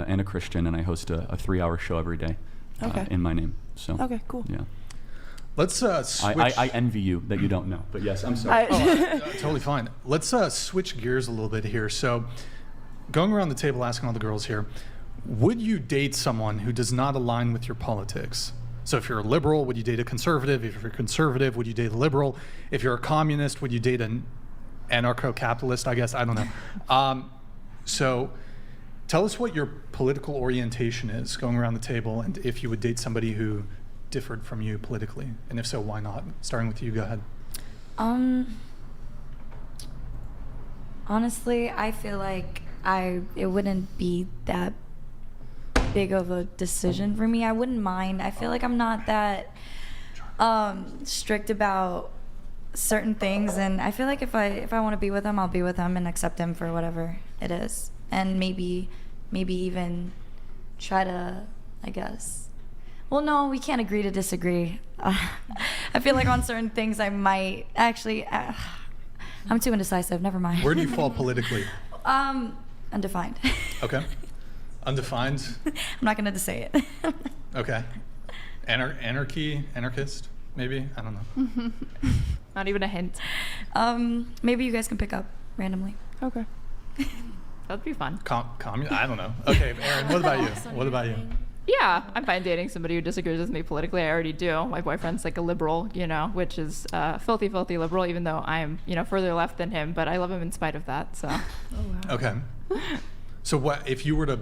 and a Christian, and I host a 3-hour show every day in my name. So okay, cool. Yeah. Let's switch. I envy you that you don't know, but yes, I'm sorry. Totally fine. Let's switch gears a little bit here. So, going around the table asking all the girls here, would you date someone who does not align with your politics? So if you're a liberal, would you date a conservative? If you're conservative, would you date a liberal? If you're a communist, would you date an anarcho-capitalist, I guess? I don't know. So tell us what your political orientation is going around the table, and if you would date somebody who differed from you politically, and if so, why not? Starting with you, go ahead. Honestly, I feel like it wouldn't be that big of a decision for me. I wouldn't mind. I feel like I'm not that strict about certain things, and I feel like if I want to be with him, I'll be with him and accept him for whatever it is, and maybe even try to, I guess. Well, no, we can't agree to disagree. I feel like on certain things I might actually. I'm too indecisive. Never mind. Where do you fall politically? Undefined. Okay. Undefined? I'm not gonna just say it. Okay. Anarchist, maybe? I don't know. Not even a hint. Maybe you guys can pick up randomly. Okay. That'd be fun. I don't know. Okay, Aaron, what about you? What about you? Yeah, I'm fine dating somebody who disagrees with me politically. I already do. My boyfriend's like a liberal, which is filthy liberal, even though I'm, further left than him. But I love him in spite of that. So. Oh, wow. Okay. So what if you were to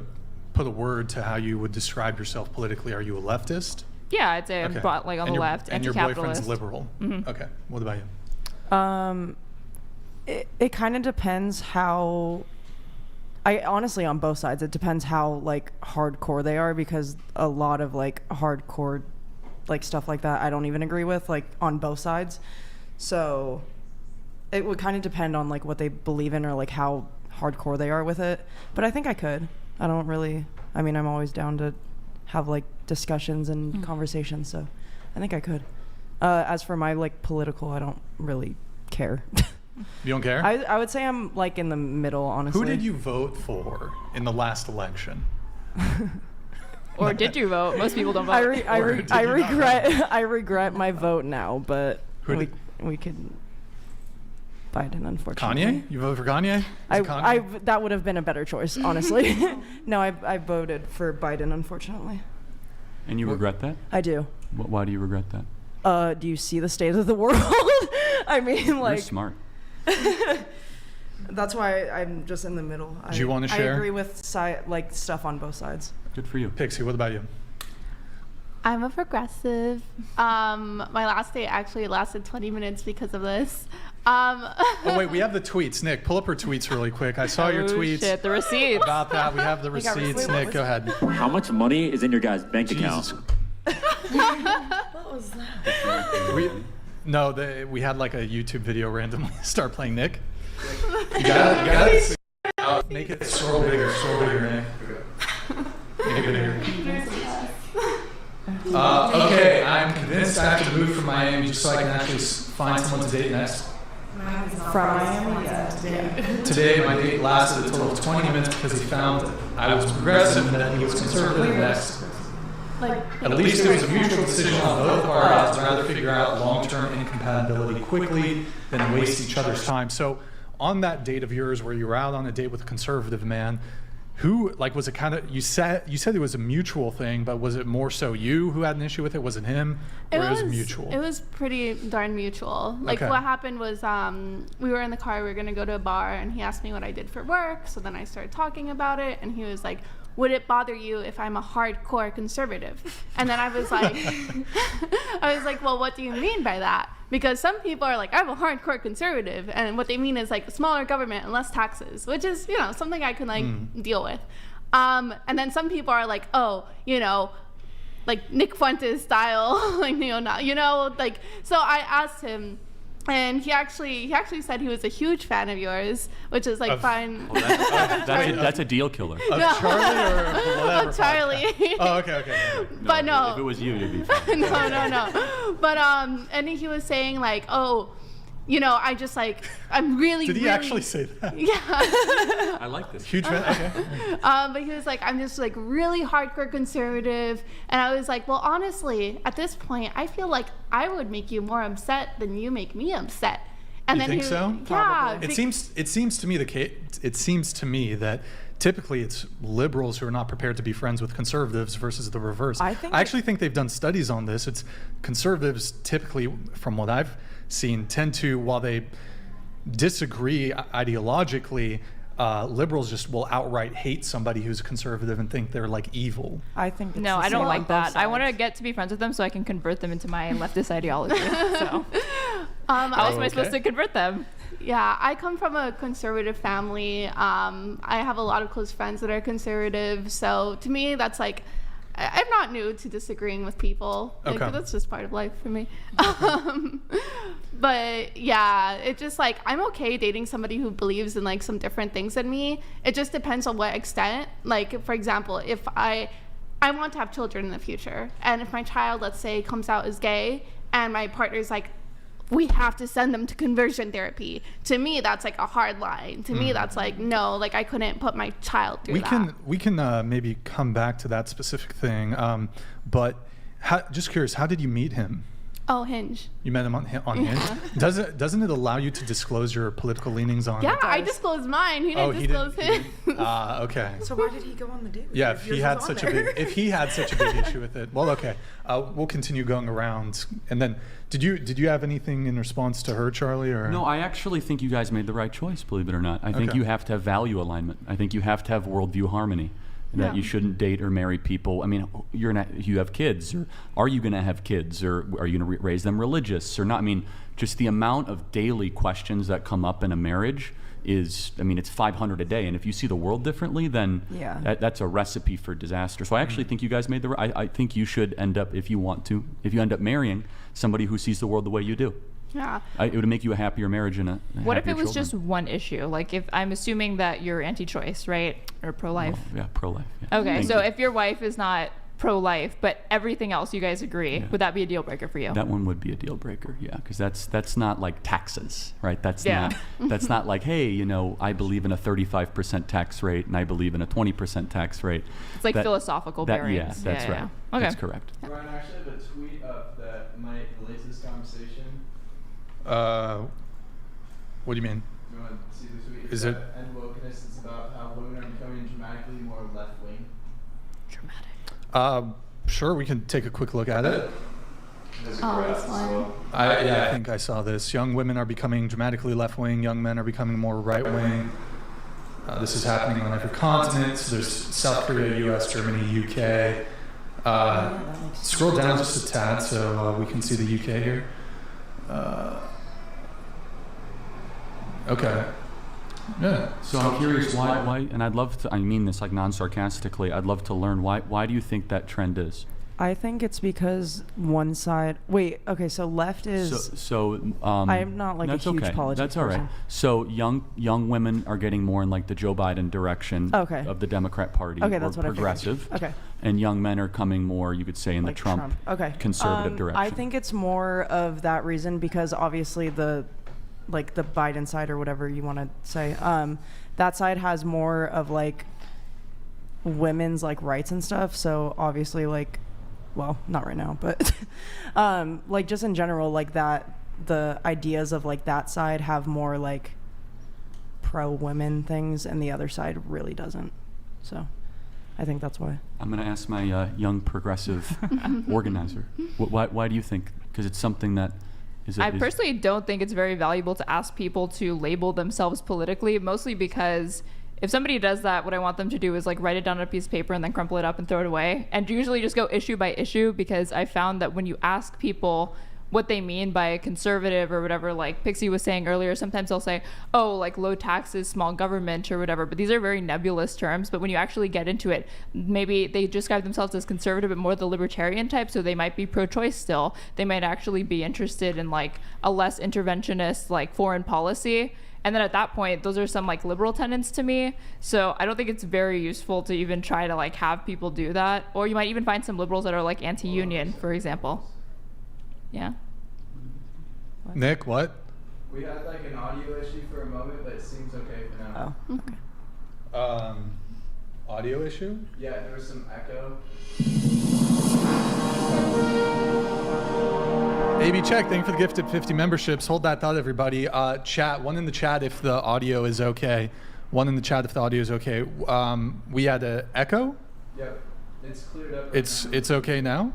put a word to how you would describe yourself politically? Are you a leftist? Yeah, I'd say I'm on the left, and your anti-capitalist. boyfriend's liberal. Mm-hmm. Okay. What about you? It kind of depends how. I honestly, on both sides, it depends how hardcore they are, because a lot of hardcore stuff like that I don't even agree with on both sides. So it would kind of depend on what they believe in or how hardcore they are with it. But I think I could. I don't really. I mean, I'm always down to have discussions and conversations. So I think I could. As for my political, I don't really care. You don't care? I would say I'm in the middle, honestly. Who did you vote for in the last election? Or did you vote? Most people don't vote. I regret my vote now, but we could Biden, unfortunately. Kanye? You voted for Kanye? That would have been a better choice, honestly. No, I voted for Biden, unfortunately. And you regret that? I do. Why do you regret that? Do you see the state of the world? I mean, You're smart. That's why I'm just in the middle. Do you want to share? I agree with stuff on both sides. Good for you. Pixie, what about you? I'm a progressive. My last date actually lasted 20 minutes because of this. Oh wait, we have the tweets. Nick, pull up her tweets really quick. I saw your tweets. Shit, the receipts. About that, we have the receipts. Nick, go ahead. How much money is in your guys' bank account? What was that? We had a YouTube video randomly start playing Nick. You got it? Make it scroll bigger, Nick. Make it bigger. Okay, I'm convinced I have to move from Miami just so I can actually find someone to date next. From Miami? Yeah. Today, my date lasted a total of 20 minutes because he found I was progressive and that he was conservative next. At least it was a mutual decision on both of our parts to rather figure out long-term incompatibility quickly than waste each other's time. So on that date of yours where you were out on a date with a conservative man, who, was it kind of, you said it was a mutual thing, but was it more so you who had an issue with it? Was it him? Or it was mutual? It was pretty darn mutual. Okay. What happened was we were in the car, we were going to go to a bar, and he asked me what I did for work. So then I started talking about it, and he was like, would it bother you if I'm a hardcore conservative? And then I was like, well, what do you mean by that? Because some people are like, I'm a hardcore conservative, and what they mean is smaller government and less taxes, which is, something I can deal with. And then some people are like, oh, Nick Fuentes style, so I asked him. And he actually said he was a huge fan of yours, which is fine. Well, that's a deal killer. Of Charlie or whatever? Of Charlie. Oh, okay. But no. If it was you, it'd be fine. No. But and he was saying You know, I just like, I'm really, Did he really, actually say that? Yeah. I like this. Huge fan. Okay. But he was like, I'm just like really hardcore conservative. And I was like, well, honestly, at this point, I feel like I would make you more upset than you make me upset. And You then think so? Yeah. It seems to me it seems to me that typically it's liberals who are not prepared to be friends with conservatives versus the reverse. I actually think they've done studies on this. It's conservatives typically, from what I've seen, tend to, while they disagree ideologically, liberals just will outright hate somebody who's conservative and think they're like evil. I think it's No, the I don't same like on both that. I want to sides. get to be friends with them so I can convert them into my leftist ideology. So how else am I supposed okay. to convert them? Yeah, I come from a conservative family. I have a lot of close friends that are conservative. So to me, that's like, I'm not new to disagreeing with people. Like, Okay. that's just part of life for me. But yeah, it just like, I'm okay dating somebody who believes in like some different things than me. It just depends on what extent. Like, for example, if I want to have children in the future, and if my child, let's say, comes out as gay, and my partner's like, we have to send them to conversion therapy. To me, that's like a hard line. To me, that's like, no, like I couldn't put my child through that. We can maybe come back to that specific thing, but just curious, how did you meet him? Oh, Hinge. You met him on Hinge. Doesn't it allow you to disclose your political leanings on? Yeah, I disclosed mine. He didn't disclose his. Okay. So why did he go on the date? Yeah, if he had such a big issue with it. Well, okay. We'll continue going around. And then, did you have anything in response to her, Charlie? Or No, I actually think you guys made the right choice, believe it or not. I think Okay. you have to have value alignment. I think you have to have worldview harmony. That Yeah. you shouldn't date or marry people. I mean, you have kids, or are you going to have kids, or are you going to raise them religious or not? I mean, just the amount of daily questions that come up in a marriage is, I mean, it's 500 a day. And if you see the world differently, then Yeah. that's a recipe for disaster. So I actually think you guys made the right. I think you should end up, if you end up marrying somebody who sees the world the way you do. Yeah. It would make you a happier marriage and a What if happier it was children. just one issue? Like, if I'm assuming that you're anti-choice, right? Or pro-life. Well, yeah, pro-life. Yeah. Okay, Thank so you. if your wife is not pro-life, but everything else you guys agree, Yeah. would that be a deal breaker for you? That one would be a deal breaker, yeah, because that's not like taxes, right? That's Yeah. that's not like, hey, I believe in a 35% tax rate and I believe in a 20% tax rate. It's like philosophical variance. Yeah, that's Yeah, right. yeah. Okay. That's correct. Ryan, I actually have a tweet up that might relate to this conversation. What do you mean? Do you want to see the tweet? Is It's it- about End wokeness. It's about how women are becoming dramatically more left wing. Dramatic. Sure, we can take a quick look at it. There's a Oh, graph that's as fine. well. I think I saw this. Young women are becoming dramatically left-wing. Young men are becoming more right-wing. This is happening on every continent. So there's South Korea, U.S., Germany, U.K. Scroll down just a tad so we can see the U.K. here. Okay. Yeah. So I'm curious why, and I'd love to. I mean this like non-sarcastically. I'd love to learn why do you think that trend is? I think it's because one side. Wait. Okay. So left is. I'm not like a that's huge okay. politics That's all right. person. So young women are getting more in like the Joe Biden direction Okay. of the Democrat Party, Okay, or that's what I figured. progressive. Okay. And young men are coming more, you could say, in Like the Trump, Okay. conservative direction. I think it's more of that reason because obviously the Biden side or whatever you want to say, that side has more of like women's like rights and stuff. So obviously like, well, not right now, but like just in general, like that, the ideas of like that side have more like pro women things and the other side really doesn't. So I think that's why. I'm going to ask my young progressive organizer. Why do you think? Because it's something that I personally don't think it's very valuable to ask people to label themselves politically, mostly because if somebody does that, what I want them to do is like write it down on a piece of paper and then crumple it up and throw it away, and usually just go issue by issue, because I found that when you ask people what they mean by conservative or whatever, like Pixie was saying earlier, sometimes they'll say, oh, like low taxes, small government or whatever, but these are very nebulous terms. But when you actually get into it, maybe they describe themselves as conservative but more the libertarian type, so they might be pro-choice still. They might actually be interested in like a less interventionist like foreign policy. And then at that point, those are some like liberal tenets to me. So I don't think it's very useful to even try to like have people do that. Or you might even find some liberals that are like anti-union, for example. Yeah. Nick, what? We had like an audio issue for a moment, but it seems okay for now. Oh, okay. Audio issue? Yeah, there was some echo. AB Check, thank you for the gifted 50 memberships. Hold that thought, everybody. Chat, one in the chat if the audio is okay. One in the chat if the audio is okay. We had an echo. Yep, it's cleared up. It's okay now.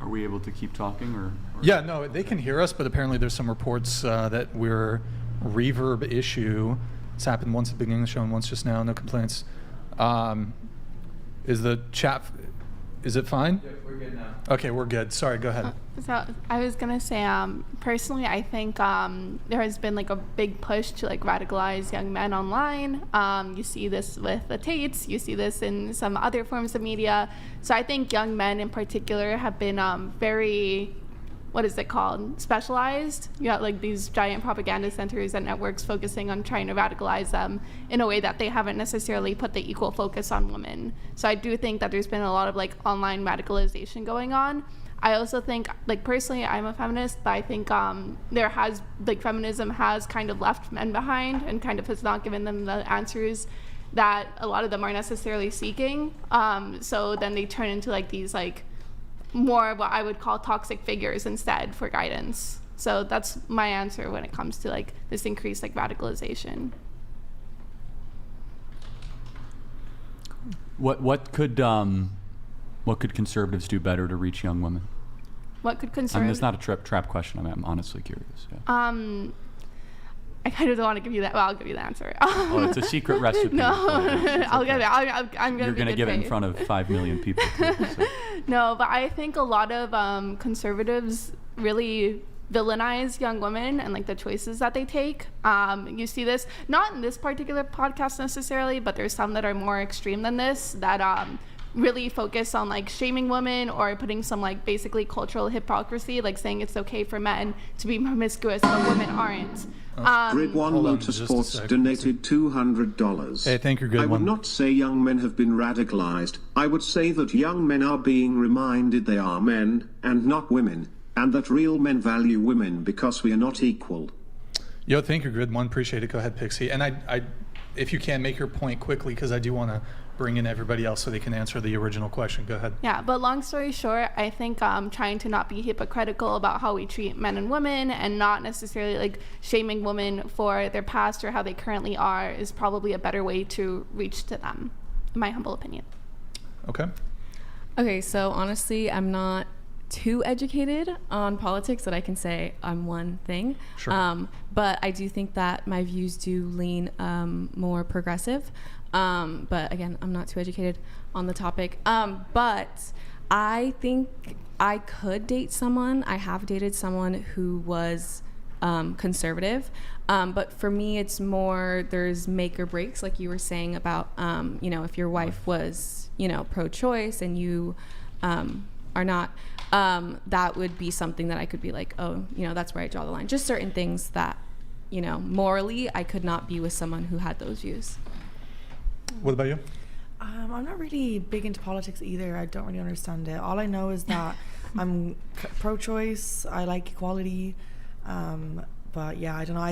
Are we able to keep talking or? Yeah, no, they can hear us, but apparently there's some reports that we're reverb issue. It's happened once at the beginning of the show and once just now. No complaints. Is the chat? Is it fine? Yep, we're good now. Okay, we're good. Sorry, go ahead. So I was gonna say, personally, I think there has been like a big push to like radicalize young men online. You see this with the Tates. You see this in some other forms of media. So I think young men in particular have been very, what is it called? Specialized. You got like these giant propaganda centers and networks focusing on trying to radicalize them in a way that they haven't necessarily put the equal focus on women. So I do think that there's been a lot of like online radicalization going on. I also think, like personally, I'm a feminist, but I think there has, like feminism has kind of left men behind and kind of has not given them the answers that a lot of them are necessarily seeking. So then they turn into like these like more what I would call toxic figures instead for guidance. So that's my answer when it comes to like this increased like radicalization. What could conservatives do better to reach young women? What could I mean, conservatives? it's not a trap question. I'm honestly curious. Yeah. I kind of don't want to give you that. Well, I'll give you the answer. Oh, it's a secret recipe. No, It's I'll okay. give it. I'm gonna. You're going to give it in front of 5 million people. Too, so. No, but I think a lot of conservatives really villainize young women and like the choices that they take. You see this not in this particular podcast necessarily, but there's some that are more extreme than this that really focus on like shaming women or putting some like basically cultural hypocrisy, like saying it's okay for men to be promiscuous but women aren't. Grid One Hold on just a Motorsports sec. donated $200. Hey, thank you, Grid I would One. not say young men have been radicalized. I would say that young men are being reminded they are men and not women, and that real men value women because we are not equal. Yo, thank you, Grid One. Appreciate it. Go ahead, Pixie. And I if you can, make your point quickly because I do want to bring in everybody else so they can answer the original question. Go ahead. Yeah, but long story short, I think trying to not be hypocritical about how we treat men and women and not necessarily like shaming women for their past or how they currently are is probably a better way to reach to them, in my humble opinion. Okay. Okay, so honestly, I'm not too educated on politics that I can say I'm one thing. Sure. But I do think that my views do lean more progressive. But again, I'm not too educated on the topic. But I think I could date someone. I have dated someone who was conservative. But for me, it's more there's make or breaks, like you were saying about, if your wife was, pro-choice and you are not, that would be something that I could be like, oh, that's where I draw the line. Just certain things that, morally, I could not be with someone who had those views. What about you? I'm not really big into politics either. I don't really understand it. All I know is that I'm pro-choice. I like equality. But yeah, I don't know.